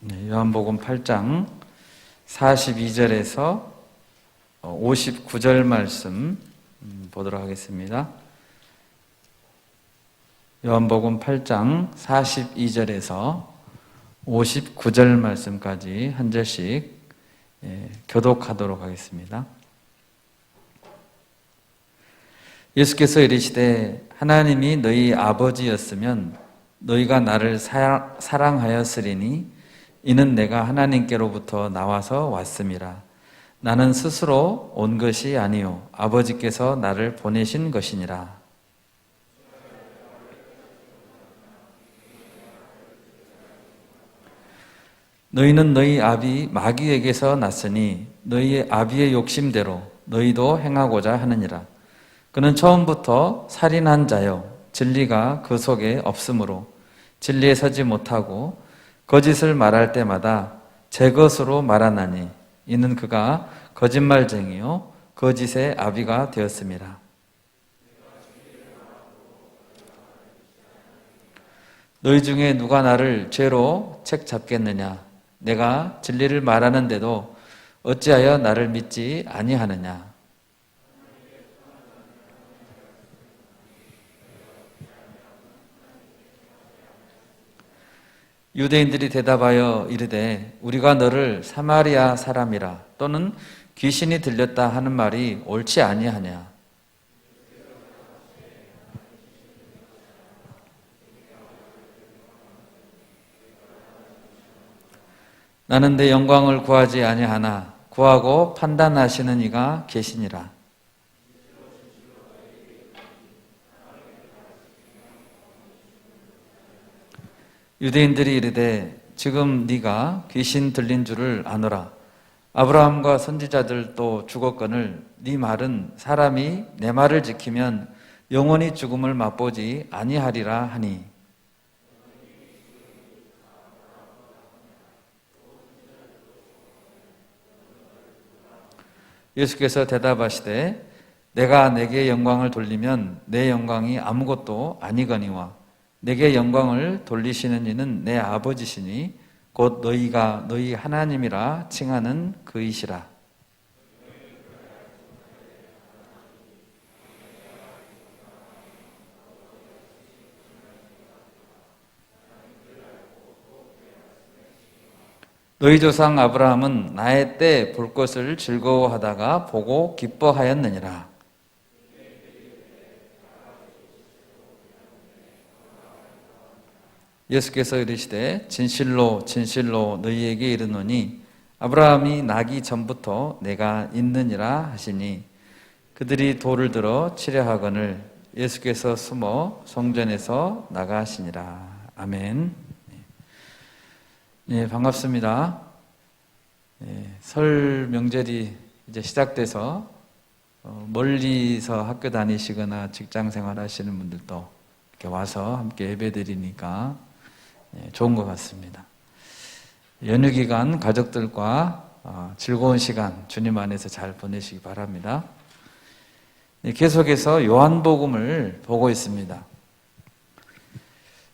요한복음 8장 42절에서 59절 말씀 보도록 하겠습니다. 요한복음 8장 42절에서 59절 말씀까지 한 절씩 교독하도록 하겠습니다. 예수께서 이르시되 하나님이 너희 아버지였으면 너희가 나를 사랑하였으리니 이는 내가 하나님께로부터 나와서 왔음이라. 나는 스스로 온 것이 아니요 아버지께서 나를 보내신 것이니라. 너희는 너희 아비 마귀에게서 났으니 너희의 아비의 욕심대로 너희도 행하고자 하느니라. 그는 처음부터 살인한 자요 진리가 그 속에 없으므로 진리에 서지 못하고 거짓을 말할 때마다 제 것으로 말하나니 이는 그가 거짓말쟁이요 거짓의 아비가 되었습니다. 너희 중에 누가 나를 죄로 책 잡겠느냐? 내가 진리를 말하는데도 어찌하여 나를 믿지 아니하느냐? 유대인들이 대답하여 이르되 우리가 너를 사마리아 사람이라 또는 귀신이 들렸다 하는 말이 옳지 아니하냐? 나는 내 영광을 구하지 아니하나 구하고 판단하시는 이가 계시니라. 유대인들이 이르되 지금 네가 귀신 들린 줄을 아노라. 아브라함과 선지자들도 죽었거늘 네 말은 사람이 내 말을 지키면 영원히 죽음을 맛보지 아니하리라 하니. 예수께서 대답하시되 내가 내게 영광을 돌리면 내 영광이 아무것도 아니거니와 내게 영광을 돌리시는 이는 내 아버지시니 곧 너희가 너희 하나님이라 칭하는 그이시라. 너희 조상 아브라함은 나의 때 볼 것을 즐거워하다가 보고 기뻐하였느니라. 예수께서 이르시되 진실로 진실로 너희에게 이르노니 아브라함이 나기 전부터 내가 있느니라 하시니 그들이 돌을 들어 치려 하거늘 예수께서 숨어 성전에서 나가시니라. 아멘. 네, 반갑습니다. 설 명절이 이제 시작돼서 멀리서 학교 다니시거나 직장 생활 하시는 분들도 이렇게 와서 함께 예배 드리니까 좋은 것 같습니다. 연휴 기간 가족들과 즐거운 시간 주님 안에서 잘 보내시기 바랍니다. 계속해서 요한복음을 보고 있습니다.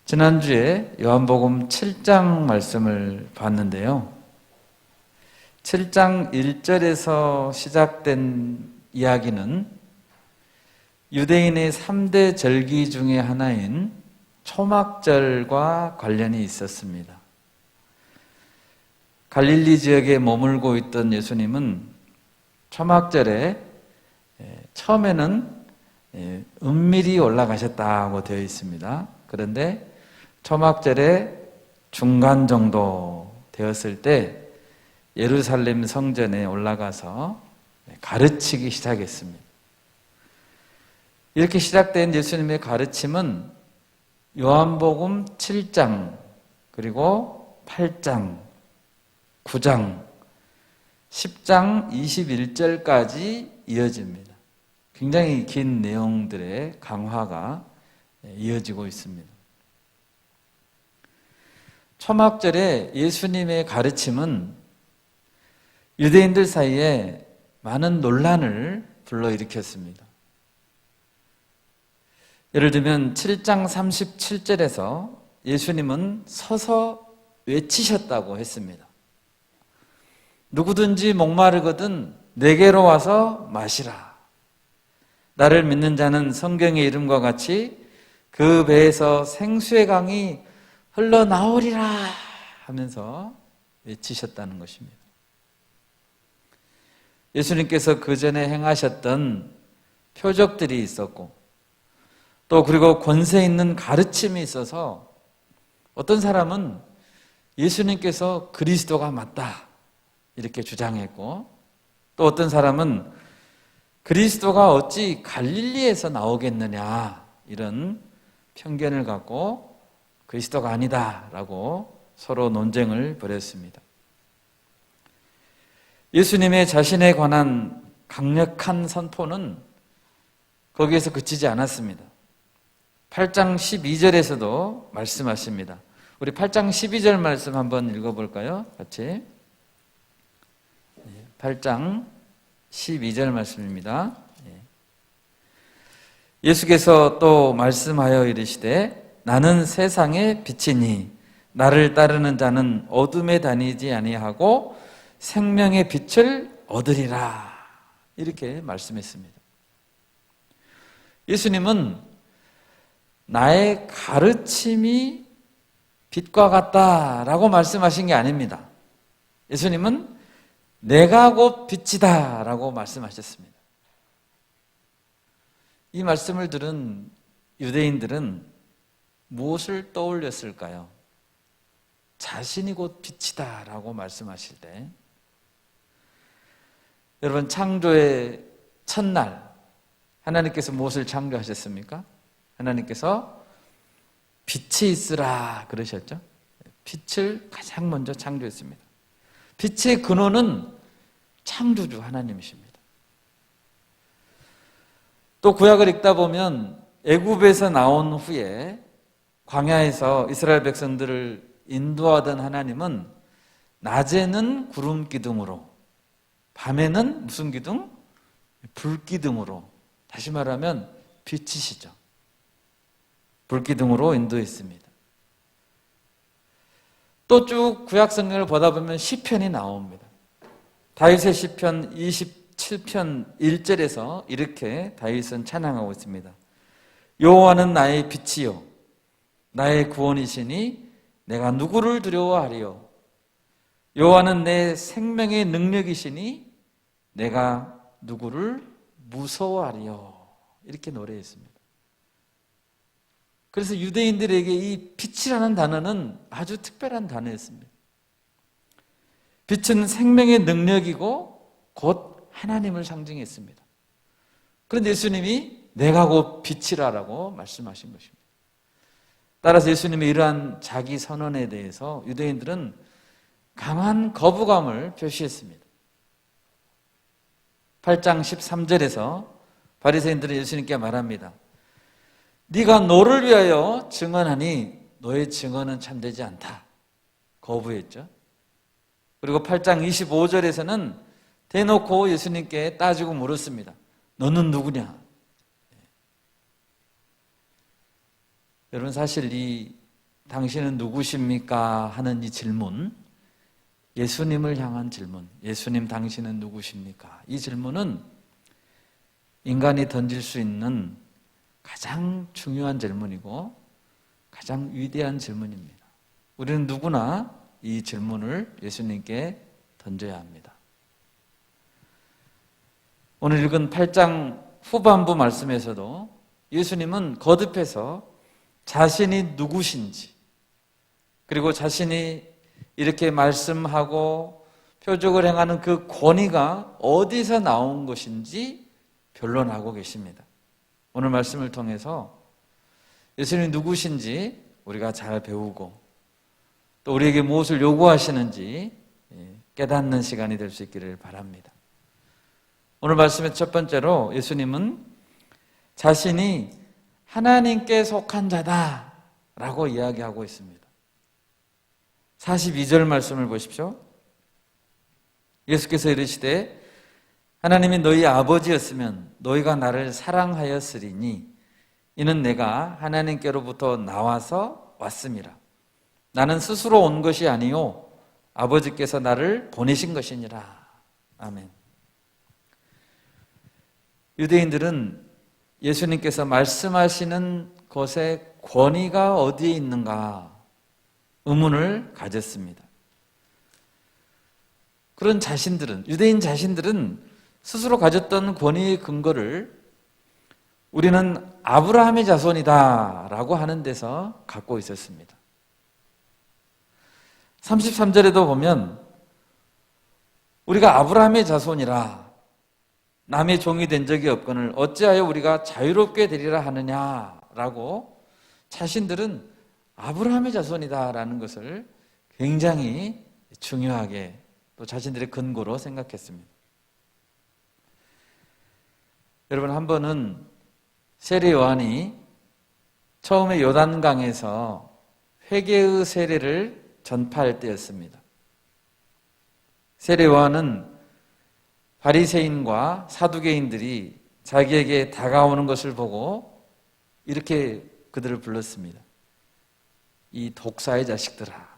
지난주에 요한복음 7장 말씀을 봤는데요. 7장 1절에서 시작된 이야기는 유대인의 3대 절기 중에 하나인 초막절과 관련이 있었습니다. 갈릴리 지역에 머물고 있던 예수님은 초막절에 처음에는 은밀히 올라가셨다고 되어 있습니다. 그런데 초막절에 중간 정도 되었을 때 예루살렘 성전에 올라가서 가르치기 시작했습니다. 이렇게 시작된 예수님의 가르침은 요한복음 7장 그리고 8장, 9장, 10장 21절까지 이어집니다. 굉장히 긴 내용들의 강화가 이어지고 있습니다. 초막절에 예수님의 가르침은 유대인들 사이에 많은 논란을 불러일으켰습니다. 예를 들면 7장 37절에서 예수님은 서서 외치셨다고 했습니다. 누구든지 목마르거든 내게로 와서 마시라. 나를 믿는 자는 성경의 이름과 같이 그 배에서 생수의 강이 흘러나오리라 하면서 외치셨다는 것입니다. 예수님께서 그 전에 행하셨던 표적들이 있었고 또 그리고 권세 있는 가르침이 있어서 어떤 사람은 예수님께서 그리스도가 맞다 이렇게 주장했고 또 어떤 사람은 그리스도가 어찌 갈릴리에서 나오겠느냐 이런 편견을 갖고 그리스도가 아니다라고 서로 논쟁을 벌였습니다. 예수님의 자신에 관한 강력한 선포는 거기에서 그치지 않았습니다. 8장 12절에서도 말씀하십니다. 우리 8장 12절 말씀 한번 읽어볼까요? 같이 8장 12절 말씀입니다. 예수께서 또 말씀하여 이르시되 나는 세상의 빛이니 나를 따르는 자는 어둠에 다니지 아니하고 생명의 빛을 얻으리라 이렇게 말씀했습니다. 예수님은 나의 가르침이 빛과 같다라고 말씀하신 게 아닙니다. 예수님은 내가 곧 빛이다 라고 말씀하셨습니다. 이 말씀을 들은 유대인들은 무엇을 떠올렸을까요? 자신이 곧 빛이다 라고 말씀하실 때 여러분 창조의 첫날 하나님께서 무엇을 창조하셨습니까? 하나님께서 빛이 있으라 그러셨죠? 빛을 가장 먼저 창조했습니다. 빛의 근원은 창조주 하나님이십니다. 또 구약을 읽다 보면 애굽에서 나온 후에 광야에서 이스라엘 백성들을 인도하던 하나님은 낮에는 구름 기둥으로 밤에는 무슨 기둥? 불기둥으로 다시 말하면 빛이시죠. 불기둥으로 인도했습니다. 또 쭉 구약 성경을 보다 보면 시편이 나옵니다. 다윗의 시편 27편 1절에서 이렇게 다윗은 찬양하고 있습니다. 여호와는 나의 빛이요 나의 구원이시니 내가 누구를 두려워하리요. 여호와는 내 생명의 능력이시니 내가 누구를 무서워하리요. 이렇게 노래했습니다. 그래서 유대인들에게 이 빛이라는 단어는 아주 특별한 단어였습니다. 빛은 생명의 능력이고 곧 하나님을 상징했습니다. 그런데 예수님이 내가 곧 빛이라라고 말씀하신 것입니다. 따라서 예수님의 이러한 자기 선언에 대해서 유대인들은 강한 거부감을 표시했습니다. 8장 13절에서 바리새인들은 예수님께 말합니다. 네가 너를 위하여 증언하니 너의 증언은 참되지 않다. 거부했죠. 그리고 8장 25절에서는 대놓고 예수님께 따지고 물었습니다. 너는 누구냐? 여러분 사실 이 당신은 누구십니까? 하는 이 질문, 예수님을 향한 질문, 예수님 당신은 누구십니까? 이 질문은 인간이 던질 수 있는 가장 중요한 질문이고 가장 위대한 질문입니다. 우리는 누구나 이 질문을 예수님께 던져야 합니다. 오늘 읽은 8장 후반부 말씀에서도 예수님은 거듭해서 자신이 누구신지 그리고 자신이 이렇게 말씀하고 표적을 행하는 그 권위가 어디서 나온 것인지 변론하고 계십니다. 오늘 말씀을 통해서 예수님이 누구신지 우리가 잘 배우고 또 우리에게 무엇을 요구하시는지 깨닫는 시간이 될 수 있기를 바랍니다. 오늘 말씀의 첫 번째로 예수님은 자신이 하나님께 속한 자다라고 이야기하고 있습니다. 42절 말씀을 보십시오. 예수께서 이르시되 하나님이 너희 아버지였으면 너희가 나를 사랑하였으리니 이는 내가 하나님께로부터 나와서 왔음이라. 나는 스스로 온 것이 아니요 아버지께서 나를 보내신 것이니라. 아멘. 유대인들은 예수님께서 말씀하시는 것의 권위가 어디에 있는가 의문을 가졌습니다. 그런 자신들은, 유대인 자신들은 스스로 가졌던 권위의 근거를 우리는 아브라함의 자손이다 라고 하는 데서 갖고 있었습니다. 33절에도 보면 우리가 아브라함의 자손이라 남의 종이 된 적이 없거늘 어찌하여 우리가 자유롭게 되리라 하느냐라고 자신들은 아브라함의 자손이다라는 것을 굉장히 중요하게 또 자신들의 근거로 생각했습니다. 여러분, 한 번은 세례 요한이 처음에 요단강에서 회개의 세례를 전파할 때였습니다. 세례 요한은 바리새인과 사두개인들이 자기에게 다가오는 것을 보고 이렇게 그들을 불렀습니다. 이 독사의 자식들아.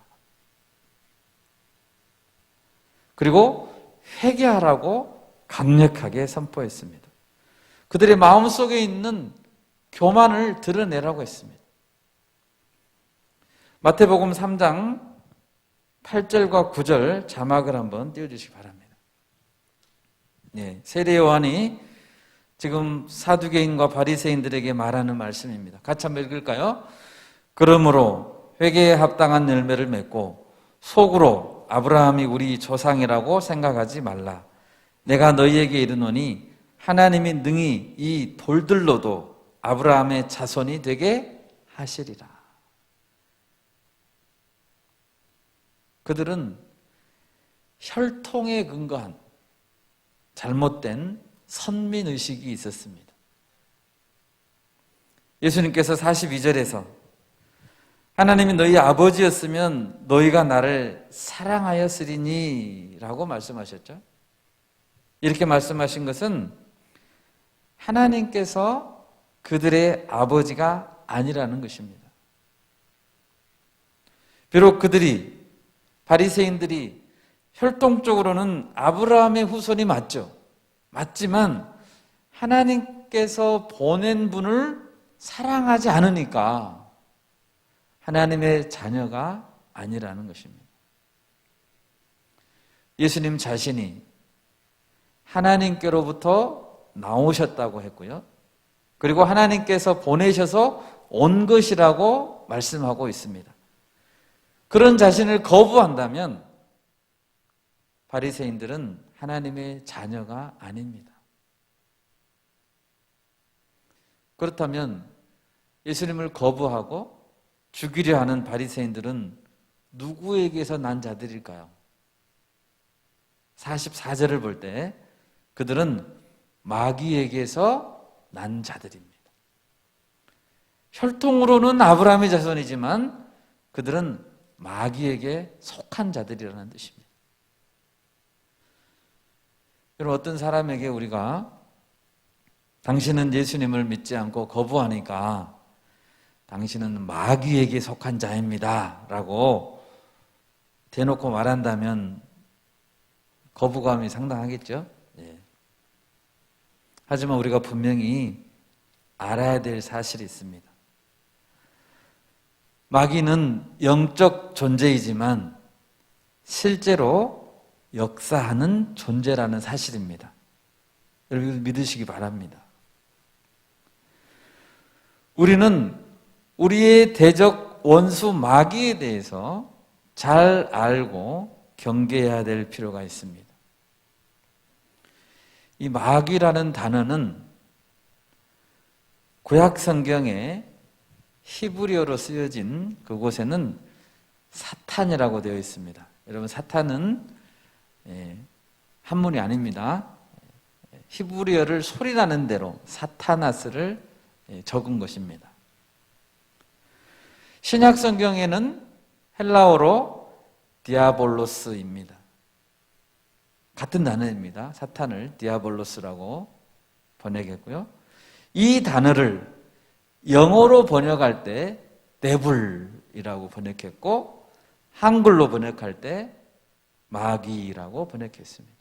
그리고 회개하라고 강력하게 선포했습니다. 그들의 마음속에 있는 교만을 드러내라고 했습니다. 마태복음 3장 8절과 9절 자막을 한번 띄워주시기 바랍니다. 네, 세례 요한이 지금 사두개인과 바리새인들에게 말하는 말씀입니다. 같이 한번 읽을까요? 그러므로 회개에 합당한 열매를 맺고 속으로 아브라함이 우리 조상이라고 생각하지 말라. 내가 너희에게 이르노니 하나님이 능히 이 돌들로도 아브라함의 자손이 되게 하시리라. 그들은 혈통에 근거한 잘못된 선민의식이 있었습니다. 예수님께서 42절에서 하나님이 너희 아버지였으면 너희가 나를 사랑하였으리니 라고 말씀하셨죠. 이렇게 말씀하신 것은 하나님께서 그들의 아버지가 아니라는 것입니다. 비록 그들이 바리새인들이 혈통적으로는 아브라함의 후손이 맞죠. 맞지만 하나님께서 보낸 분을 사랑하지 않으니까 하나님의 자녀가 아니라는 것입니다. 예수님 자신이 하나님께로부터 나오셨다고 했고요. 그리고 하나님께서 보내셔서 온 것이라고 말씀하고 있습니다. 그런 자신을 거부한다면 바리새인들은 하나님의 자녀가 아닙니다. 그렇다면 예수님을 거부하고 죽이려 하는 바리새인들은 누구에게서 난 자들일까요? 44절을 볼 때 그들은 마귀에게서 난 자들입니다. 혈통으로는 아브라함의 자손이지만 그들은 마귀에게 속한 자들이라는 뜻입니다. 여러분, 어떤 사람에게 우리가 당신은 예수님을 믿지 않고 거부하니까 당신은 마귀에게 속한 자입니다 라고 대놓고 말한다면 거부감이 상당하겠죠. 예. 하지만 우리가 분명히 알아야 될 사실이 있습니다. 마귀는 영적 존재이지만 실제로 역사하는 존재라는 사실입니다. 여러분 믿으시기 바랍니다. 우리는 우리의 대적 원수 마귀에 대해서 잘 알고 경계해야 될 필요가 있습니다. 이 마귀라는 단어는 구약 성경에 히브리어로 쓰여진 그곳에는 사탄이라고 되어 있습니다. 여러분, 사탄은 한문이 아닙니다. 히브리어를 소리나는 대로 사타나스를 적은 것입니다. 신약 성경에는 헬라어로 디아볼로스입니다. 같은 단어입니다. 사탄을 디아볼로스라고 번역했고요. 이 단어를 영어로 번역할 때 데블이라고 번역했고 한글로 번역할 때 마귀라고 번역했습니다.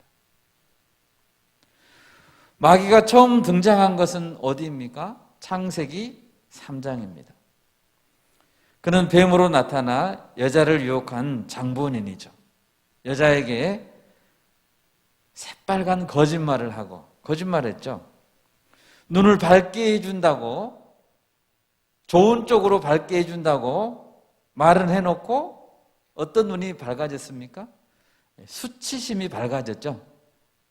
마귀가 처음 등장한 것은 어디입니까? 창세기 3장입니다. 그는 뱀으로 나타나 여자를 유혹한 장본인이죠. 여자에게 새빨간 거짓말을 하고, 거짓말했죠. 눈을 밝게 해준다고, 좋은 쪽으로 밝게 해준다고 말은 해놓고 어떤 눈이 밝아졌습니까? 수치심이 밝아졌죠.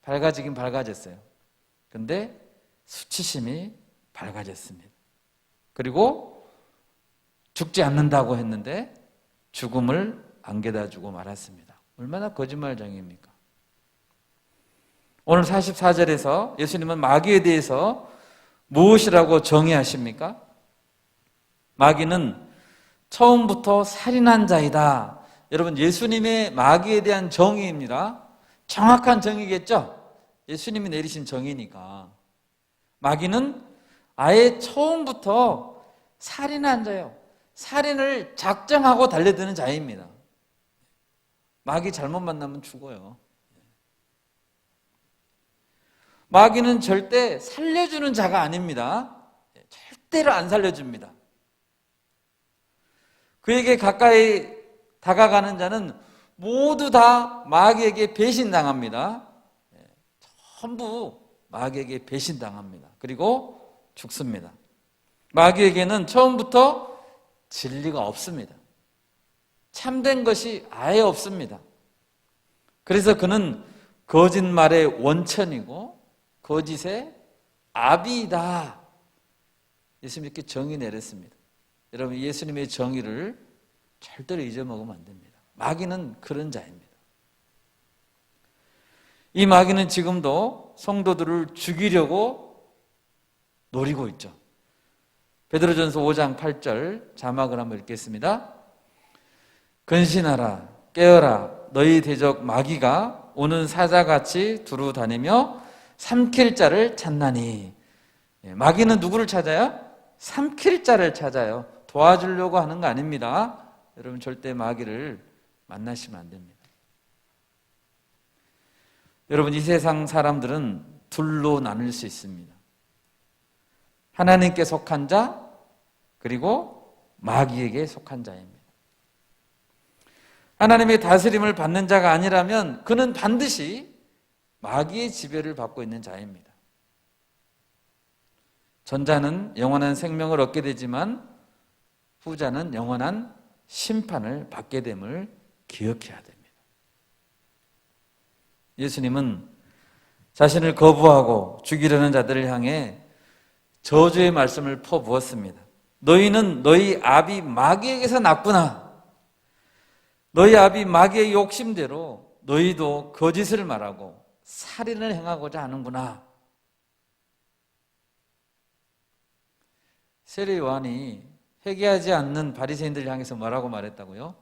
밝아지긴 밝아졌어요. 근데 수치심이 밝아졌습니다. 그리고 죽지 않는다고 했는데 죽음을 안겨다 주고 말았습니다. 얼마나 거짓말쟁이입니까? 오늘 44절에서 예수님은 마귀에 대해서 무엇이라고 정의하십니까? 마귀는 처음부터 살인한 자이다. 여러분, 예수님의 마귀에 대한 정의입니다. 정확한 정의겠죠? 예수님이 내리신 정의니까. 마귀는 아예 처음부터 살인한 자예요. 살인을 작정하고 달려드는 자입니다. 마귀 잘못 만나면 죽어요. 마귀는 절대 살려주는 자가 아닙니다. 절대로 안 살려줍니다. 그에게 가까이 다가가는 자는 모두 다 마귀에게 배신당합니다. 전부 마귀에게 배신당합니다. 그리고 죽습니다. 마귀에게는 처음부터 진리가 없습니다. 참된 것이 아예 없습니다. 그래서 그는 거짓말의 원천이고 거짓의 아비이다. 예수님이 이렇게 정의 내렸습니다. 여러분, 예수님의 정의를 절대로 잊어먹으면 안 됩니다. 마귀는 그런 자입니다. 이 마귀는 지금도 성도들을 죽이려고 노리고 있죠. 베드로전서 5장 8절 자막을 한번 읽겠습니다. 근신하라, 깨어라, 너희 대적 마귀가 오는 사자같이 두루 다니며 삼킬 자를 찾나니. 마귀는 누구를 찾아요? 삼킬 자를 찾아요. 도와주려고 하는 거 아닙니다. 여러분, 절대 마귀를 만나시면 안 됩니다. 여러분, 이 세상 사람들은 둘로 나눌 수 있습니다. 하나님께 속한 자, 그리고 마귀에게 속한 자입니다. 하나님의 다스림을 받는 자가 아니라면 그는 반드시 마귀의 지배를 받고 있는 자입니다. 전자는 영원한 생명을 얻게 되지만 후자는 영원한 심판을 받게 됨을 기억해야 됩니다. 예수님은 자신을 거부하고 죽이려는 자들을 향해 저주의 말씀을 퍼부었습니다. 너희는 너희 아비 마귀에게서 났구나. 너희 아비 마귀의 욕심대로 너희도 거짓을 말하고 살인을 행하고자 하는구나. 세례 요한이 회개하지 않는 바리새인들을 향해서 뭐라고 말했다고요?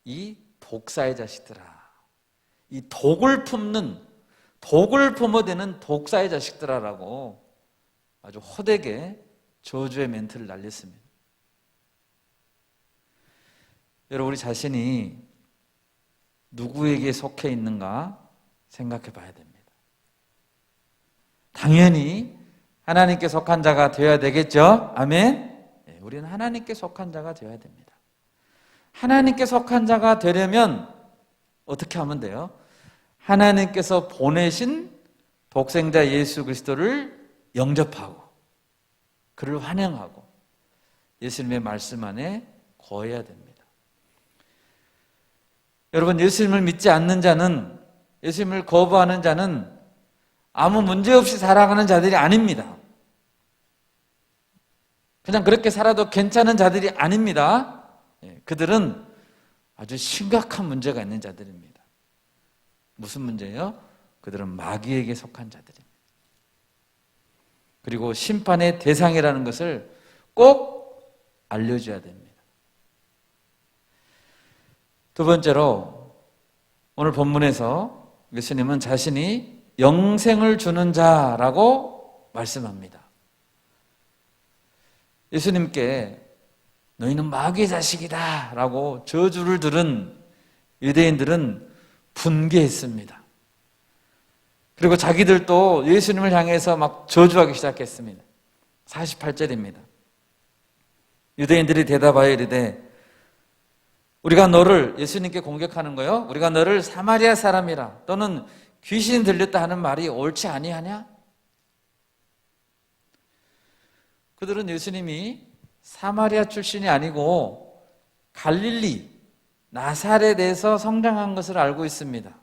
이 독사의 자식들아. 이 독을 품어대는 독사의 자식들아라고 아주 호되게 저주의 멘트를 날렸습니다. 여러분, 우리 자신이 누구에게 속해 있는가 생각해 봐야 됩니다. 당연히 하나님께 속한 자가 되어야 되겠죠? 아멘? 네, 우리는 하나님께 속한 자가 되어야 됩니다. 하나님께 속한 자가 되려면 어떻게 하면 돼요? 하나님께서 보내신 독생자 예수 그리스도를 영접하고 그를 환영하고 예수님의 말씀 안에 거해야 됩니다. 여러분, 예수님을 믿지 않는 자는, 예수님을 거부하는 자는 아무 문제 없이 살아가는 자들이 아닙니다. 그냥 그렇게 살아도 괜찮은 자들이 아닙니다. 그들은 아주 심각한 문제가 있는 자들입니다. 무슨 문제예요? 그들은 마귀에게 속한 자들입니다. 그리고 심판의 대상이라는 것을 꼭 알려줘야 됩니다. 두 번째로 오늘 본문에서 예수님은 자신이 영생을 주는 자라고 말씀합니다. 예수님께 너희는 마귀의 자식이다 라고 저주를 들은 유대인들은 분개했습니다. 그리고 자기들도 예수님을 향해서 막 저주하기 시작했습니다. 48절입니다. 유대인들이 대답하여 이르되 우리가 너를, 예수님께 공격하는 거요, 우리가 너를 사마리아 사람이라 또는 귀신 들렸다 하는 말이 옳지 아니하냐? 그들은 예수님이 사마리아 출신이 아니고 갈릴리 나사렛에서 성장한 것을 알고 있습니다.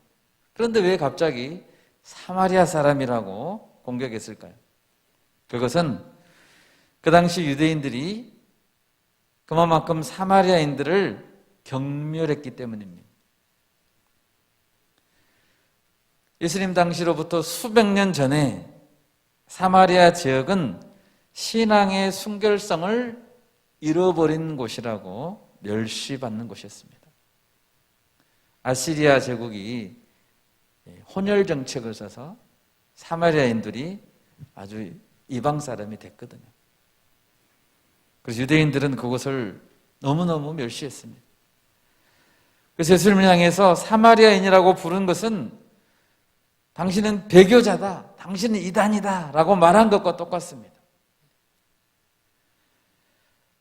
그런데 왜 갑자기 사마리아 사람이라고 공격했을까요? 그것은 그 당시 유대인들이 그만큼 사마리아인들을 경멸했기 때문입니다. 예수님 당시로부터 수백 년 전에 사마리아 지역은 신앙의 순결성을 잃어버린 곳이라고 멸시받는 곳이었습니다. 아시리아 제국이 혼혈 정책을 써서 사마리아인들이 아주 이방 사람이 됐거든요. 그래서 유대인들은 그것을 너무너무 멸시했습니다. 그래서 예수님을 향해서 사마리아인이라고 부른 것은 당신은 배교자다, 당신은 이단이다 라고 말한 것과 똑같습니다.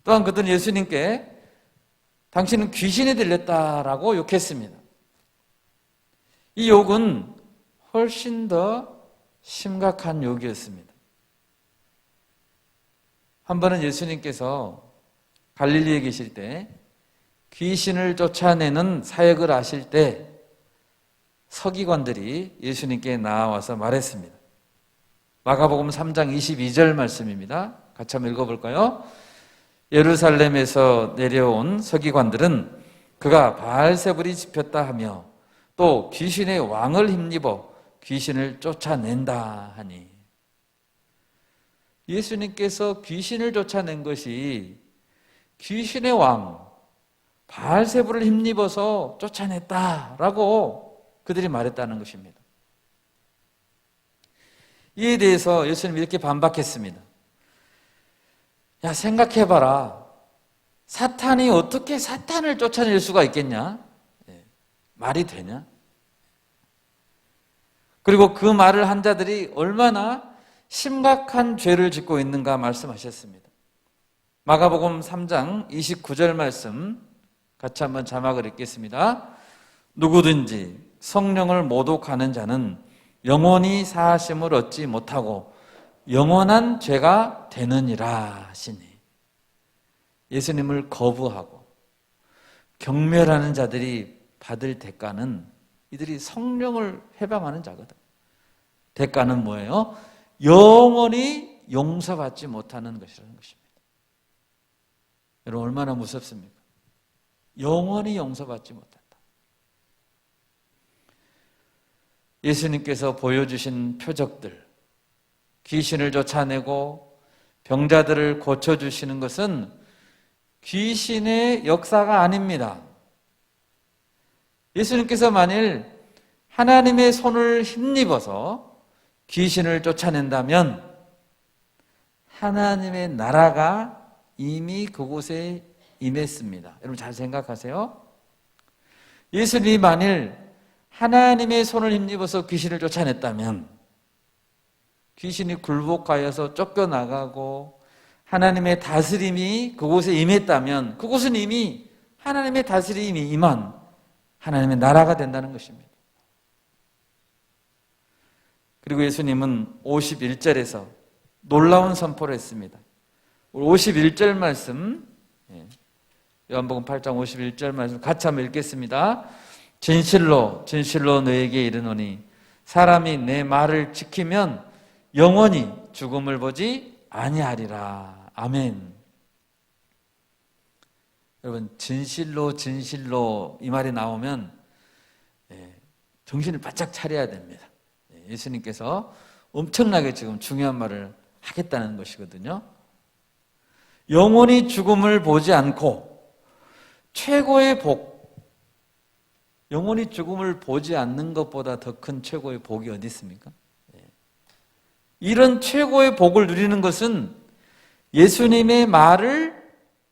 또한 그들은 예수님께 당신은 귀신이 들렸다라고 욕했습니다. 이 욕은 훨씬 더 심각한 욕이었습니다. 한 번은 예수님께서 갈릴리에 계실 때 귀신을 쫓아내는 사역을 하실 때 서기관들이 예수님께 나와서 말했습니다. 마가복음 3장 22절 말씀입니다. 같이 한번 읽어볼까요? 예루살렘에서 내려온 서기관들은 그가 바알세불이 집혔다 하며 또 귀신의 왕을 힘입어 귀신을 쫓아낸다 하니, 예수님께서 귀신을 쫓아낸 것이 귀신의 왕 바알세불을 힘입어서 쫓아냈다라고 그들이 말했다는 것입니다. 이에 대해서 예수님이 이렇게 반박했습니다. 야, 생각해봐라. 사탄이 어떻게 사탄을 쫓아낼 수가 있겠냐? 말이 되냐? 그리고 그 말을 한 자들이 얼마나 심각한 죄를 짓고 있는가 말씀하셨습니다. 마가복음 3장 29절 말씀 같이 한번 자막을 읽겠습니다. 누구든지 성령을 모독하는 자는 영원히 사하심을 얻지 못하고 영원한 죄가 되느니라 하시니, 예수님을 거부하고 경멸하는 자들이 받을 대가는 이들이 성령을 회방하는 자거든. 대가는 뭐예요? 영원히 용서받지 못하는 것이라는 것입니다. 여러분 얼마나 무섭습니까? 영원히 용서받지 못한다. 예수님께서 보여주신 표적들, 귀신을 쫓아내고 병자들을 고쳐주시는 것은 귀신의 역사가 아닙니다. 예수님께서 만일 하나님의 손을 힘입어서 귀신을 쫓아낸다면 하나님의 나라가 이미 그곳에 임했습니다. 여러분 잘 생각하세요. 예수님이 만일 하나님의 손을 힘입어서 귀신을 쫓아냈다면 귀신이 굴복하여서 쫓겨나가고 하나님의 다스림이 그곳에 임했다면 그곳은 이미 하나님의 다스림이 임한 하나님의 나라가 된다는 것입니다. 그리고 예수님은 51절에서 놀라운 선포를 했습니다. 51절 말씀, 요한복음 8장 51절 말씀 같이 한번 읽겠습니다. 진실로 진실로 너에게 이르노니 사람이 내 말을 지키면 영원히 죽음을 보지 아니하리라. 아멘. 여러분 진실로 진실로 이 말이 나오면 정신을 바짝 차려야 됩니다. 예수님께서 엄청나게 지금 중요한 말을 하겠다는 것이거든요. 영원히 죽음을 보지 않고 최고의 복, 영원히 죽음을 보지 않는 것보다 더 큰 최고의 복이 어디 있습니까? 이런 최고의 복을 누리는 것은 예수님의 말을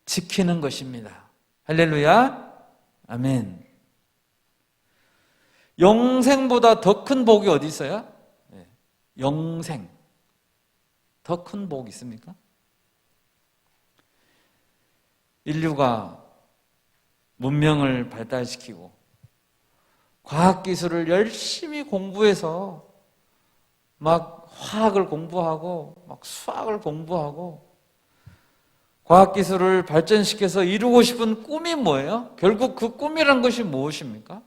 지키는 것입니다. 할렐루야. 아멘. 영생보다 더 큰 복이 어디 있어요? 영생. 더 큰 복이 있습니까? 인류가 문명을 발달시키고 과학기술을 열심히 공부해서 막 화학을 공부하고 막 수학을 공부하고 과학기술을 발전시켜서 이루고 싶은 꿈이 뭐예요? 결국 그 꿈이란 것이 무엇입니까?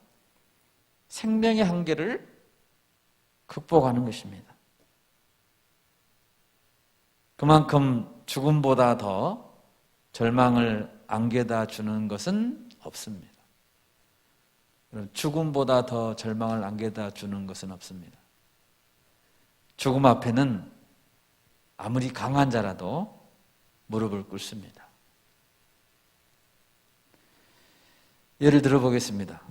생명의 한계를 극복하는 것입니다. 그만큼 죽음보다 더 절망을 안겨다 주는 것은 없습니다. 죽음보다 더 절망을 안겨다 주는 것은 없습니다. 죽음 앞에는 아무리 강한 자라도 무릎을 꿇습니다. 예를 들어 보겠습니다.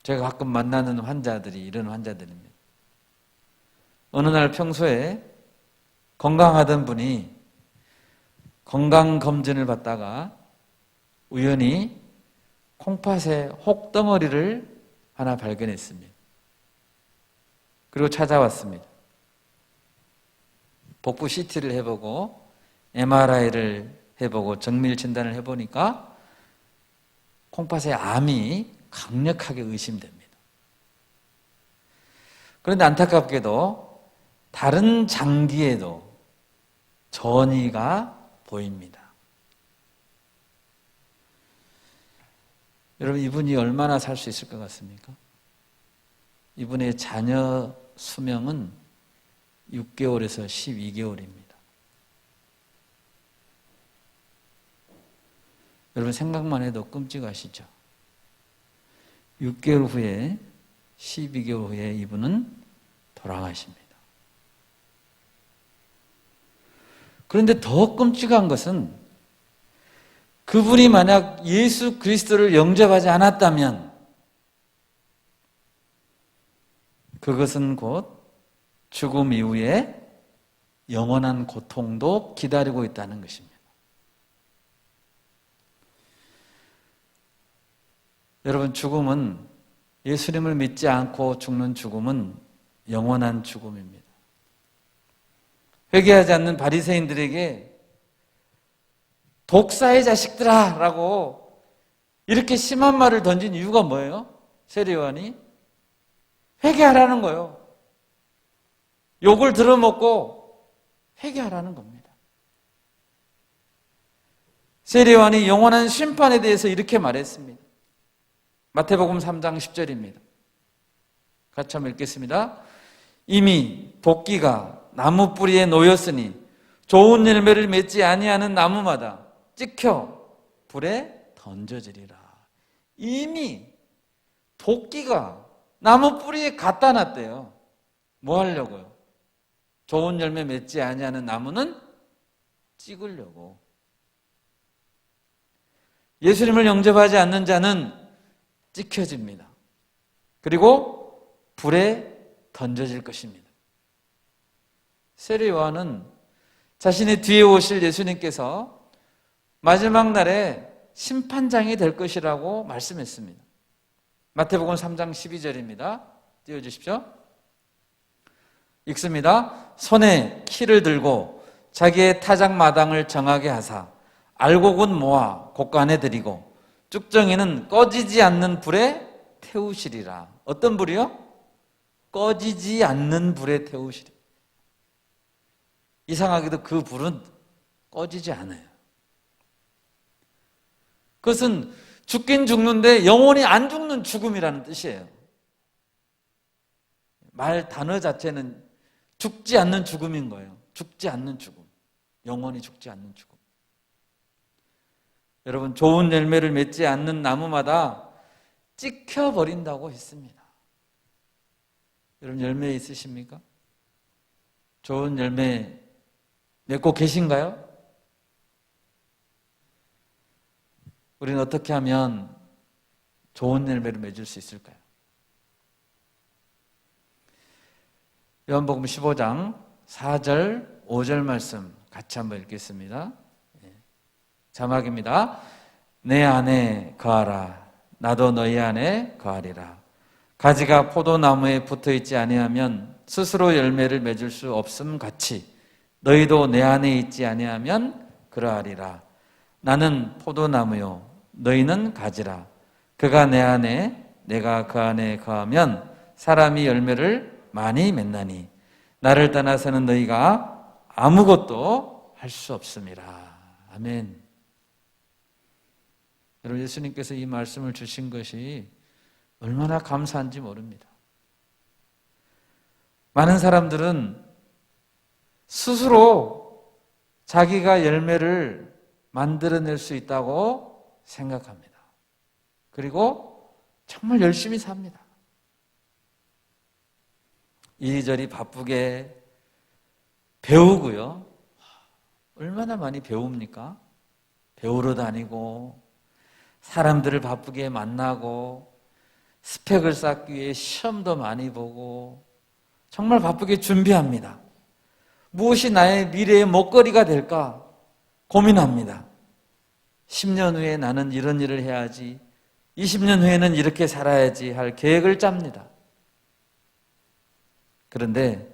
제가 가끔 만나는 환자들이 이런 환자들입니다. 어느 날 평소에 건강하던 분이 건강검진을 받다가 우연히 콩팥에 혹덩어리를 하나 발견했습니다. 그리고 찾아왔습니다. 복부 CT를 해보고 MRI를 해보고 정밀 진단을 해보니까 콩팥에 암이 강력하게 의심됩니다. 그런데 안타깝게도 다른 장기에도 전이가 보입니다. 여러분, 이분이 얼마나 살 수 있을 것 같습니까? 이분의 자녀 수명은 6개월에서 12개월입니다. 여러분, 생각만 해도 끔찍하시죠? 6개월 후에, 12개월 후에 이분은 돌아가십니다. 그런데 더 끔찍한 것은 그분이 만약 예수 그리스도를 영접하지 않았다면 그것은 곧 죽음 이후에 영원한 고통도 기다리고 있다는 것입니다. 여러분, 죽음은 예수님을 믿지 않고 죽는 죽음은 영원한 죽음입니다. 회개하지 않는 바리새인들에게 독사의 자식들아 라고 이렇게 심한 말을 던진 이유가 뭐예요? 세례요한이 회개하라는 거예요. 욕을 들어먹고 회개하라는 겁니다. 세례요한이 영원한 심판에 대해서 이렇게 말했습니다. 마태복음 3장 10절입니다. 같이 한번 읽겠습니다. 이미 도끼가 나무 뿌리에 놓였으니 좋은 열매를 맺지 아니하는 나무마다 찍혀 불에 던져지리라. 이미 도끼가 나무 뿌리에 갖다 놨대요. 뭐 하려고요? 좋은 열매 맺지 아니하는 나무는 찍으려고. 예수님을 영접하지 않는 자는 찍혀집니다. 그리고 불에 던져질 것입니다. 세례 요한은 자신의 뒤에 오실 예수님께서 마지막 날에 심판장이 될 것이라고 말씀했습니다. 마태복음 3장 12절입니다. 띄워주십시오. 읽습니다. 손에 키를 들고 자기의 타작마당을 정하게 하사 알곡은 모아 곳간에 들이고 쭉정이는 꺼지지 않는 불에 태우시리라. 어떤 불이요? 꺼지지 않는 불에 태우시리라. 이상하게도 그 불은 꺼지지 않아요. 그것은 죽긴 죽는데 영원히 안 죽는 죽음이라는 뜻이에요. 말 단어 자체는 죽지 않는 죽음인 거예요. 죽지 않는 죽음. 영원히 죽지 않는 죽음. 여러분, 좋은 열매를 맺지 않는 나무마다 찍혀버린다고 했습니다. 여러분, 열매 있으십니까? 좋은 열매 맺고 계신가요? 우리는 어떻게 하면 좋은 열매를 맺을 수 있을까요? 요한복음 15장 4절, 5절 말씀 같이 한번 읽겠습니다. 자막입니다. 내 안에 거하라. 나도 너희 안에 거하리라. 가지가 포도나무에 붙어있지 아니하면 스스로 열매를 맺을 수 없음 같이 너희도 내 안에 있지 아니하면 그러하리라. 나는 포도나무요 너희는 가지라. 그가 내 안에 내가 그 안에 거하면 사람이 열매를 많이 맺나니 나를 떠나서는 너희가 아무것도 할 수 없음이라. 아멘. 여러분, 예수님께서 이 말씀을 주신 것이 얼마나 감사한지 모릅니다. 많은 사람들은 스스로 자기가 열매를 만들어낼 수 있다고 생각합니다. 그리고 정말 열심히 삽니다. 이리저리 바쁘게 배우고요. 얼마나 많이 배웁니까? 배우러 다니고 사람들을 바쁘게 만나고 스펙을 쌓기 위해 시험도 많이 보고 정말 바쁘게 준비합니다. 무엇이 나의 미래의 먹거리가 될까 고민합니다. 10년 후에 나는 이런 일을 해야지, 20년 후에는 이렇게 살아야지 할 계획을 짭니다. 그런데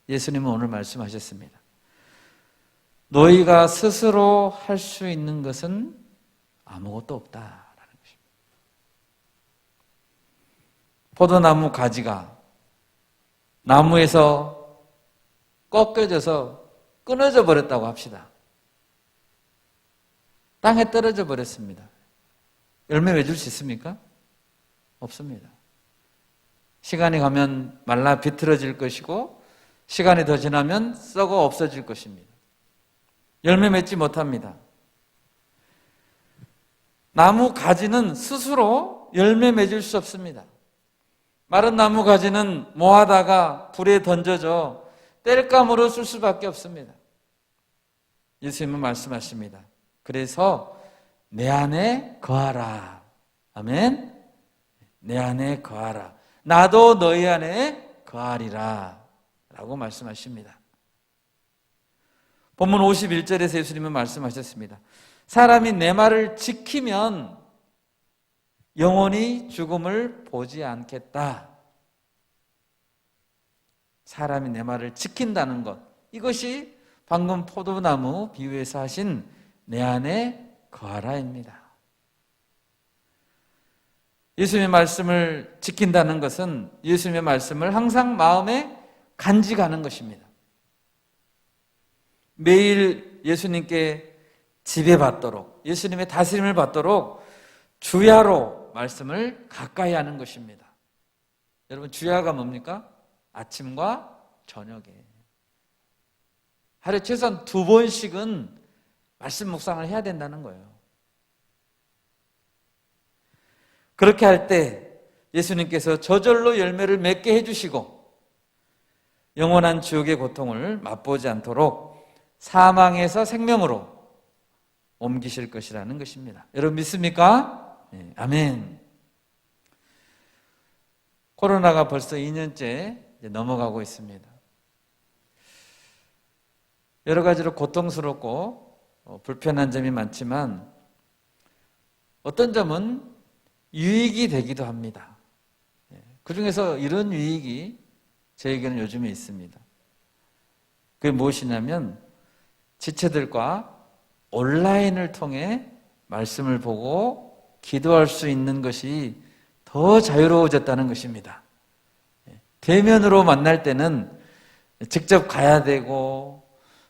예수님은 오늘 말씀하셨습니다. 너희가 스스로 할 수 있는 것은 아무것도 없다라는 것입니다. 포도나무 가지가 나무에서 꺾여져서 끊어져 버렸다고 합시다. 땅에 떨어져 버렸습니다. 열매 맺을 수 있습니까? 없습니다. 시간이 가면 말라 비틀어질 것이고 시간이 더 지나면 썩어 없어질 것입니다. 열매 맺지 못합니다. 나무 가지는 스스로 열매 맺을 수 없습니다. 마른 나무 가지는 모아다가 불에 던져져 땔감으로 쓸 수밖에 없습니다. 예수님은 말씀하십니다. 그래서 내 안에 거하라. 아멘. 내 안에 거하라. 나도 너희 안에 거하리라 라고 말씀하십니다. 본문 51절에서 예수님은 말씀하셨습니다. 사람이 내 말을 지키면 영원히 죽음을 보지 않겠다. 사람이 내 말을 지킨다는 것, 이것이 방금 포도나무 비유에서 하신 내 안에 거하라입니다. 예수님의 말씀을 지킨다는 것은 예수님의 말씀을 항상 마음에 간직하는 것입니다. 매일 예수님께 지배받도록, 예수님의 다스림을 받도록 주야로 말씀을 가까이 하는 것입니다. 여러분, 주야가 뭡니까? 아침과 저녁에 하루에 최소한 2번씩은 말씀 묵상을 해야 된다는 거예요. 그렇게 할 때 예수님께서 저절로 열매를 맺게 해주시고 영원한 지옥의 고통을 맛보지 않도록 사망에서 생명으로 옮기실 것이라는 것입니다. 여러분 믿습니까? 네, 아멘. 코로나가 벌써 2년째 넘어가고 있습니다. 여러 가지로 고통스럽고 불편한 점이 많지만 어떤 점은 유익이 되기도 합니다. 그 중에서 이런 유익이 저에게는 요즘에 있습니다. 그게 무엇이냐면 지체들과 온라인을 통해 말씀을 보고 기도할 수 있는 것이 더 자유로워졌다는 것입니다. 대면으로 만날 때는 직접 가야 되고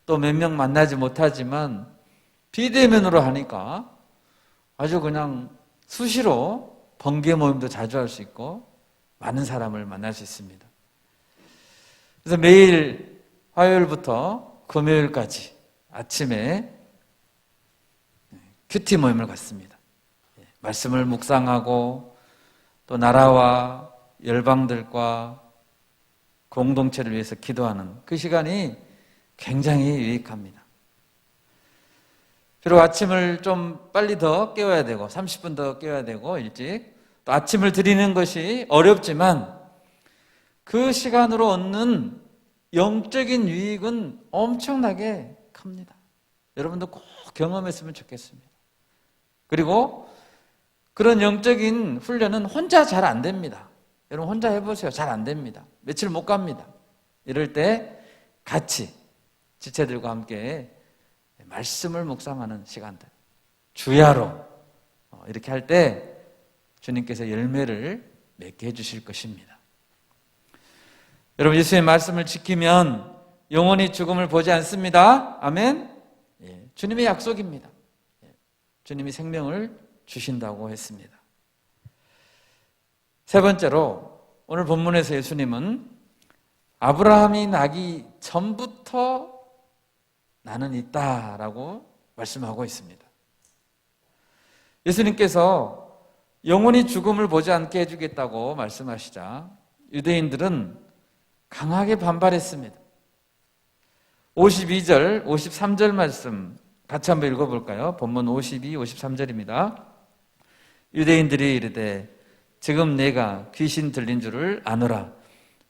또 몇 명 만나지 못하지만 비대면으로 하니까 아주 그냥 수시로 번개 모임도 자주 할 수 있고 많은 사람을 만날 수 있습니다. 그래서 매일 화요일부터 금요일까지 아침에 큐티 모임을 갖습니다. 말씀을 묵상하고 또 나라와 열방들과 공동체를 위해서 기도하는 그 시간이 굉장히 유익합니다. 비록 아침을 좀 빨리 더 깨워야 되고 30분 더 깨워야 되고 일찍 또 아침을 드리는 것이 어렵지만 그 시간으로 얻는 영적인 유익은 엄청나게 큽니다. 여러분도 꼭 경험했으면 좋겠습니다. 그리고 그런 영적인 훈련은 혼자 잘 안 됩니다. 여러분 혼자 해보세요. 잘 안 됩니다. 며칠 못 갑니다. 이럴 때 같이 지체들과 함께 말씀을 묵상하는 시간들, 주야로 이렇게 할 때 주님께서 열매를 맺게 해주실 것입니다. 여러분 예수의 말씀을 지키면 영원히 죽음을 보지 않습니다. 아멘. 주님의 약속입니다. 주님이 생명을 주신다고 했습니다. 세 번째로 오늘 본문에서 예수님은 아브라함이 나기 전부터 나는 있다라고 말씀하고 있습니다. 예수님께서 영원히 죽음을 보지 않게 해주겠다고 말씀하시자 유대인들은 강하게 반발했습니다. 52절, 53절 말씀 같이 한번 읽어볼까요? 본문 52, 53절입니다. 유대인들이 이르되 지금 내가 귀신 들린 줄을 아노라.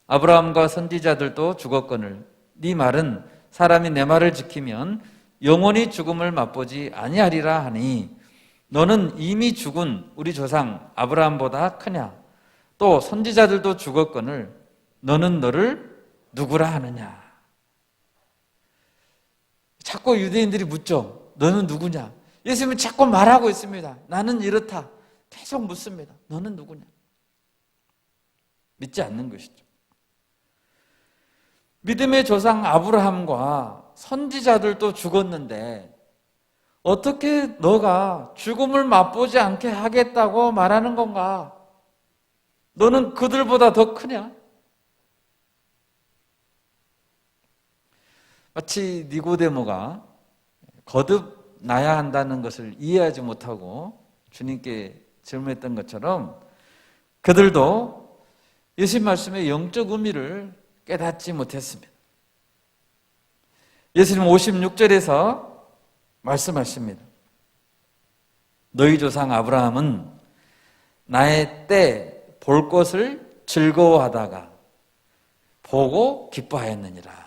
아브라함과 선지자들도 죽었거늘 네 말은 사람이 내 말을 지키면 영원히 죽음을 맛보지 아니하리라 하니 너는 이미 죽은 우리 조상 아브라함보다 크냐? 또 선지자들도 죽었거늘 너는 너를 누구라 하느냐? 자꾸 유대인들이 묻죠. 너는 누구냐? 예수님은 자꾸 말하고 있습니다. 나는 이렇다. 계속 묻습니다. 너는 누구냐? 믿지 않는 것이죠. 믿음의 조상 아브라함과 선지자들도 죽었는데 어떻게 너가 죽음을 맛보지 않게 하겠다고 말하는 건가? 너는 그들보다 더 크냐? 마치 니고데모가 거듭 나야 한다는 것을 이해하지 못하고 주님께 질문했던 것처럼 그들도 예수님 말씀의 영적 의미를 깨닫지 못했습니다. 예수님 56절에서 말씀하십니다. 너희 조상 아브라함은 나의 때 볼 것을 즐거워하다가 보고 기뻐하였느니라.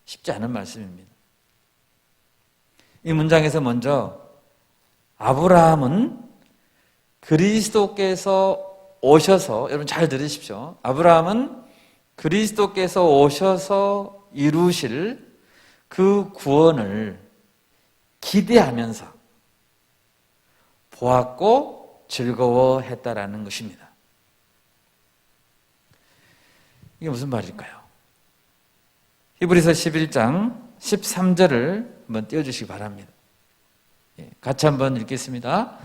쉽지 않은 말씀입니다. 이 문장에서 먼저 아브라함은 그리스도께서 오셔서, 여러분 잘 들으십시오. 아브라함은 그리스도께서 오셔서 이루실 그 구원을 기대하면서 보았고 즐거워했다라는 것입니다. 이게 무슨 말일까요? 히브리서 11장 13절을 한번 띄워주시기 바랍니다. 같이 한번 읽겠습니다.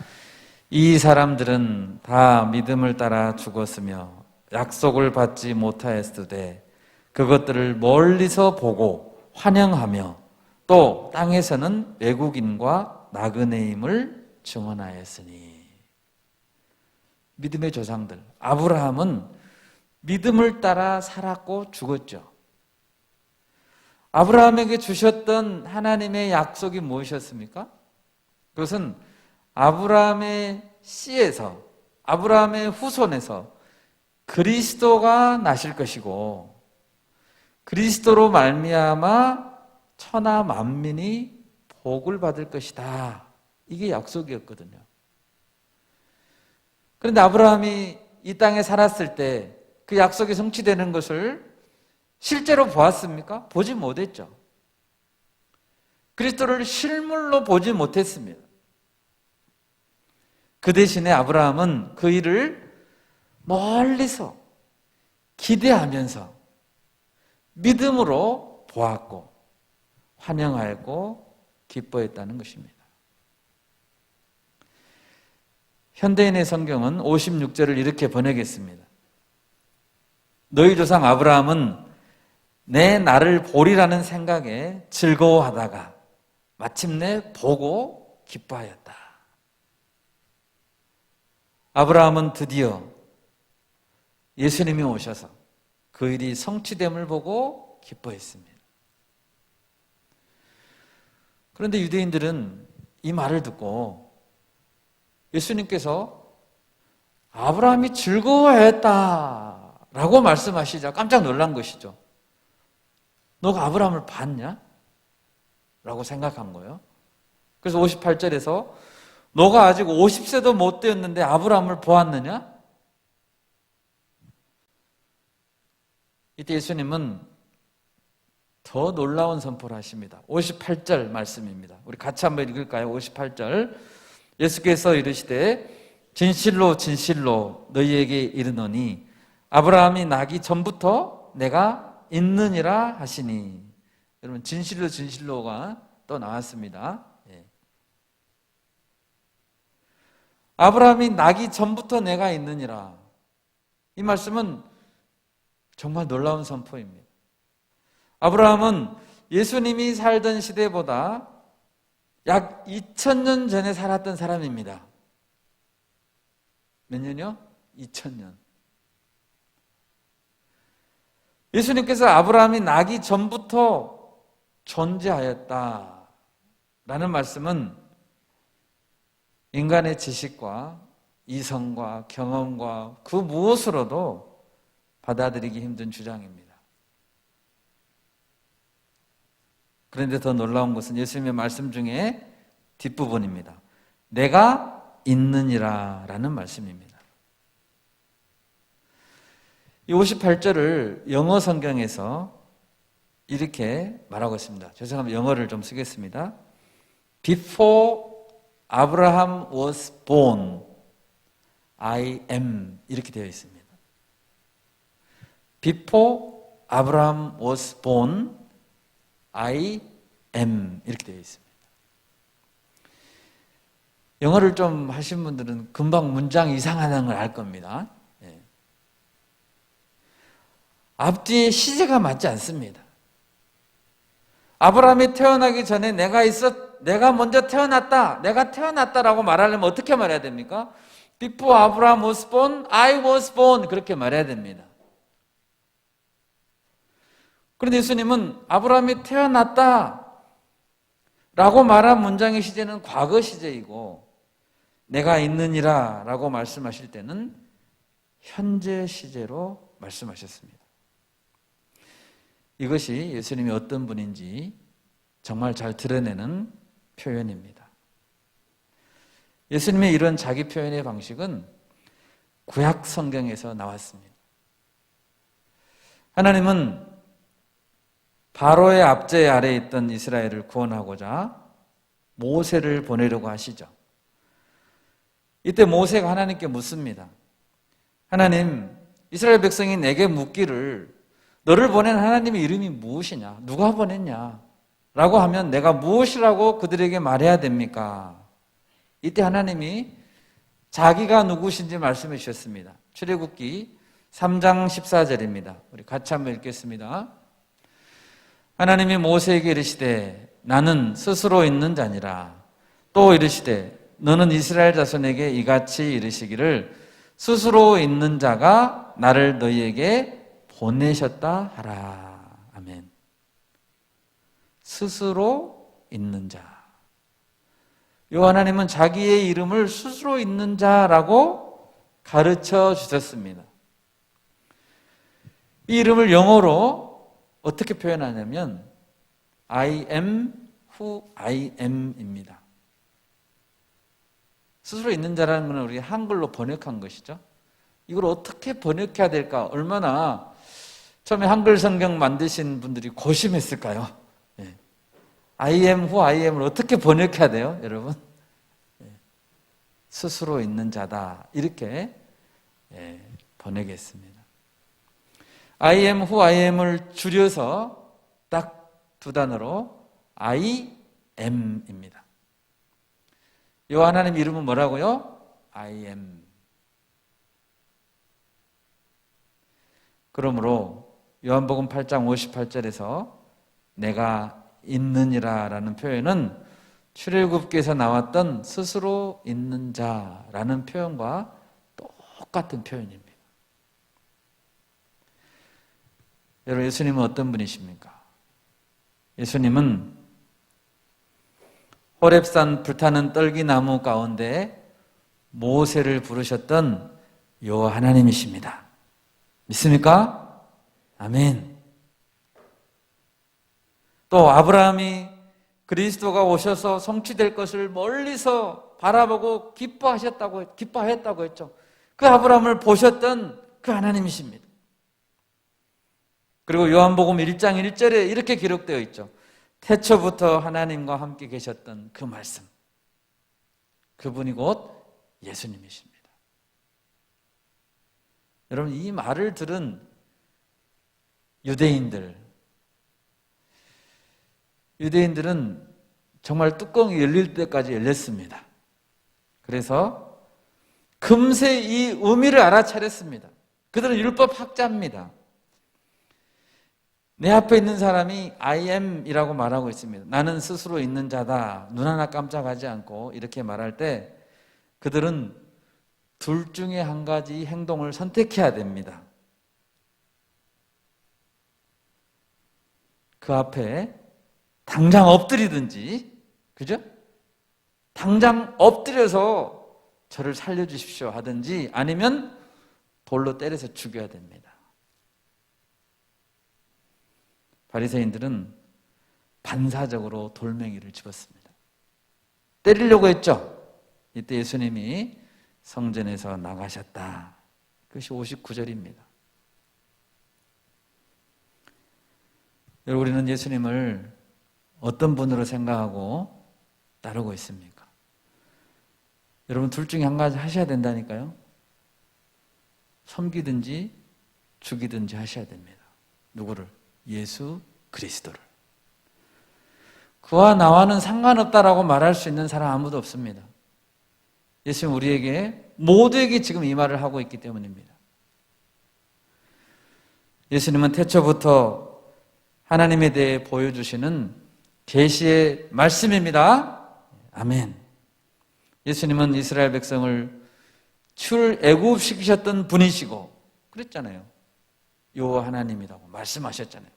이 사람들은 다 믿음을 따라 죽었으며 약속을 받지 못하였으되 그것들을 멀리서 보고 환영하며 또 땅에서는 외국인과 나그네임을 증언하였으니. 믿음의 조상들 아브라함은 믿음을 따라 살았고 죽었죠. 아브라함에게 주셨던 하나님의 약속이 무엇이었습니까? 그것은 아브라함의 씨에서, 아브라함의 후손에서 그리스도가 나실 것이고 그리스도로 말미암아 천하 만민이 복을 받을 것이다. 이게 약속이었거든요. 그런데 아브라함이 이 땅에 살았을 때 그 약속이 성취되는 것을 실제로 보았습니까? 보지 못했죠. 그리스도를 실물로 보지 못했습니다. 그 대신에 아브라함은 그 일을 멀리서 기대하면서 믿음으로 보았고 환영하였고 기뻐했다는 것입니다. 현대인의 성경은 56절을 이렇게 번역했습니다. 너희 조상 아브라함은 내 나를 보리라는 생각에 즐거워하다가 마침내 보고 기뻐하였다. 아브라함은 드디어 예수님이 오셔서 그 일이 성취됨을 보고 기뻐했습니다. 그런데 유대인들은 이 말을 듣고 예수님께서 아브라함이 즐거워했다라고 말씀하시자 깜짝 놀란 것이죠. 너가 아브라함을 봤냐? 라고 생각한 거예요. 그래서 58절에서 너가 아직 50세도 못 되었는데 아브라함을 보았느냐? 이때 예수님은 더 놀라운 선포를 하십니다. 58절 말씀입니다. 우리 같이 한번 읽을까요? 58절. 예수께서 이르시되 진실로 진실로 너희에게 이르노니 아브라함이 나기 전부터 내가 있느니라 하시니. 여러분, 진실로 진실로가 또 나왔습니다. 예. 아브라함이 나기 전부터 내가 있느니라. 이 말씀은 정말 놀라운 선포입니다. 아브라함은 예수님이 살던 시대보다 약 2000년 전에 살았던 사람입니다. 몇 년이요? 2000년. 예수님께서 아브라함이 나기 전부터 존재하였다라는 말씀은 인간의 지식과 이성과 경험과 그 무엇으로도 받아들이기 힘든 주장입니다. 그런데 더 놀라운 것은 예수님의 말씀 중에 뒷부분입니다. 내가 있느니라 라는 말씀입니다. 이 58절을 영어 성경에서 이렇게 말하고 있습니다. 죄송합니다. 영어를 좀 쓰겠습니다. Before Abraham was born, I am. 이렇게 되어 있습니다. Before Abraham was born, I am. 이렇게 되어 있습니다. 영어를 좀 하신 분들은 금방 문장 이상하다는 걸 알 겁니다. 예. 앞뒤에 시제가 맞지 않습니다. 아브라함이 태어나기 전에 내가 먼저 태어났다, 내가 태어났다라고 말하려면 어떻게 말해야 됩니까? Before Abraham was born, I was born. 그렇게 말해야 됩니다. 그런데 예수님은 아브라함이 태어났다 라고 말한 문장의 시제는 과거 시제이고 내가 있느니라 라고 말씀하실 때는 현재 시제로 말씀하셨습니다. 이것이 예수님이 어떤 분인지 정말 잘 드러내는 표현입니다. 예수님의 이런 자기 표현의 방식은 구약 성경에서 나왔습니다. 하나님은 바로의 압제 아래에 있던 이스라엘을 구원하고자 모세를 보내려고 하시죠. 이때 모세가 하나님께 묻습니다. 하나님, 이스라엘 백성이 내게 묻기를 너를 보낸 하나님의 이름이 무엇이냐? 누가 보냈냐? 라고 하면 내가 무엇이라고 그들에게 말해야 됩니까? 이때 하나님이 자기가 누구신지 말씀해 주셨습니다. 출애굽기 3장 14절입니다. 우리 같이 한번 읽겠습니다. 하나님이 모세에게 이르시되 나는 스스로 있는 자니라. 또 이르시되 너는 이스라엘 자손에게 이같이 이르시기를 스스로 있는 자가 나를 너희에게 보내셨다 하라. 아멘. 스스로 있는 자. 요 하나님은 자기의 이름을 스스로 있는 자라고 가르쳐 주셨습니다. 이 이름을 영어로 어떻게 표현하냐면 I am who I am 입니다. 스스로 있는 자라는 것은 우리 한글로 번역한 것이죠. 이걸 어떻게 번역해야 될까? 얼마나 처음에 한글 성경 만드신 분들이 고심했을까요? 네. I am who I am을 어떻게 번역해야 돼요, 여러분? 네. 스스로 있는 자다. 이렇게 번역했습니다. I am who I am을 줄여서 딱 두 단어로 I am입니다. 이 하나님 이름은 뭐라고요? I am. 그러므로 요한복음 8장 58절에서 내가 있느니라 라는 표현은 출애굽기에서 나왔던 스스로 있는 자라는 표현과 똑같은 표현입니다. 여러분, 예수님은 어떤 분이십니까? 예수님은 호렙산 불타는 떨기나무 가운데 모세를 부르셨던 요 하나님이십니다. 믿습니까? 아멘. 또 아브라함이 그리스도가 오셔서 성취될 것을 멀리서 바라보고 기뻐했다고 했죠. 그 아브라함을 보셨던 그 하나님이십니다. 그리고 요한복음 1장 1절에 이렇게 기록되어 있죠. 태초부터 하나님과 함께 계셨던 그 말씀. 그분이 곧 예수님이십니다. 여러분, 이 말을 들은 유대인들은 정말 뚜껑이 열릴 때까지 열렸습니다. 그래서 금세 이 의미를 알아차렸습니다. 그들은 율법 학자입니다. 내 앞에 있는 사람이 I am이라고 말하고 있습니다. 나는 스스로 있는 자다. 눈 하나 깜짝하지 않고 이렇게 말할 때 그들은 둘 중에 한 가지 행동을 선택해야 됩니다. 그 앞에 당장 엎드리든지, 그죠? 당장 엎드려서 저를 살려주십시오 하든지 아니면 돌로 때려서 죽여야 됩니다. 바리새인들은 반사적으로 돌멩이를 집었습니다. 때리려고 했죠. 이때 예수님이 성전에서 나가셨다. 그것이 59절입니다. 우리는 예수님을 어떤 분으로 생각하고 따르고 있습니까? 여러분, 둘 중에 한 가지 하셔야 된다니까요. 섬기든지 죽이든지 하셔야 됩니다. 누구를? 예수 그리스도를. 그와 나와는 상관없다라고 말할 수 있는 사람 아무도 없습니다. 예수님 우리에게 모두에게 지금 이 말을 하고 있기 때문입니다. 예수님은 태초부터 하나님에 대해 보여주시는 계시의 말씀입니다. 아멘. 예수님은 이스라엘 백성을 출애굽시키셨던 분이시고 그랬잖아요. 여호와 하나님이라고 말씀하셨잖아요.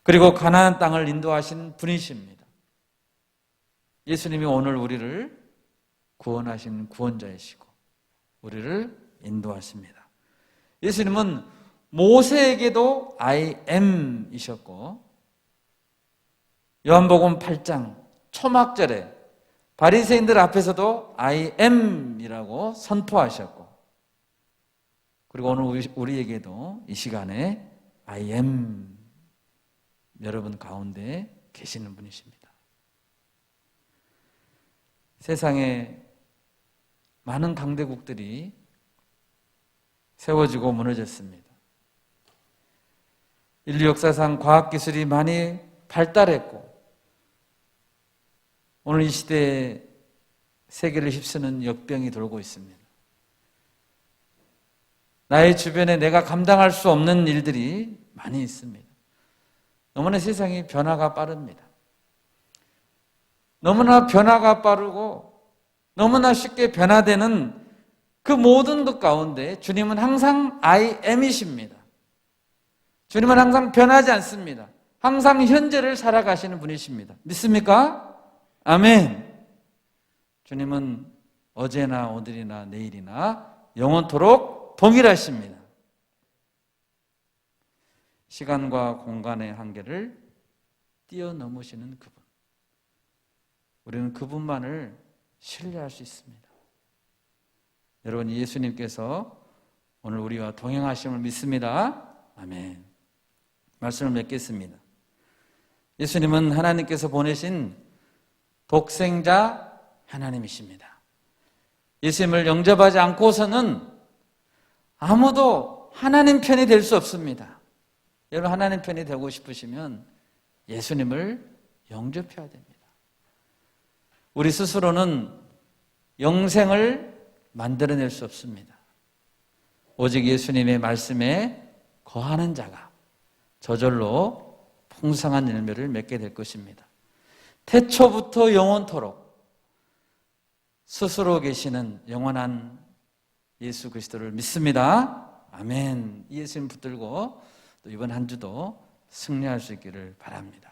그리고 가나안 땅을 인도하신 분이십니다. 예수님이 오늘 우리를 구원하신 구원자이시고 우리를 인도하십니다. 예수님은 모세에게도 I am이셨고 요한복음 8장 초막절에 바리새인들 앞에서도 I am이라고 선포하셨고 그리고 오늘 우리에게도 이 시간에 I am 여러분 가운데 계시는 분이십니다. 세상에 많은 강대국들이 세워지고 무너졌습니다. 인류 역사상 과학기술이 많이 발달했고 오늘 이 시대에 세계를 휩쓰는 역병이 돌고 있습니다. 나의 주변에 내가 감당할 수 없는 일들이 많이 있습니다. 너무나 세상이 변화가 빠릅니다. 너무나 변화가 빠르고 너무나 쉽게 변화되는 그 모든 것 가운데 주님은 항상 I am이십니다. 주님은 항상 변하지 않습니다. 항상 현재를 살아가시는 분이십니다. 믿습니까? 아멘. 주님은 어제나 오늘이나 내일이나 영원토록 동일하십니다. 시간과 공간의 한계를 뛰어넘으시는 그분. 우리는 그분만을 신뢰할 수 있습니다. 여러분, 예수님께서 오늘 우리와 동행하심을 믿습니다. 아멘. 말씀을 맺겠습니다. 예수님은 하나님께서 보내신 독생자 하나님이십니다. 예수님을 영접하지 않고서는 아무도 하나님 편이 될 수 없습니다. 여러분, 하나님 편이 되고 싶으시면 예수님을 영접해야 됩니다. 우리 스스로는 영생을 만들어낼 수 없습니다. 오직 예수님의 말씀에 거하는 자가 저절로 풍성한 열매를 맺게 될 것입니다. 태초부터 영원토록 스스로 계시는 영원한 예수 그리스도를 믿습니다. 아멘. 이 예수님 붙들고 또 이번 한 주도 승리할 수 있기를 바랍니다.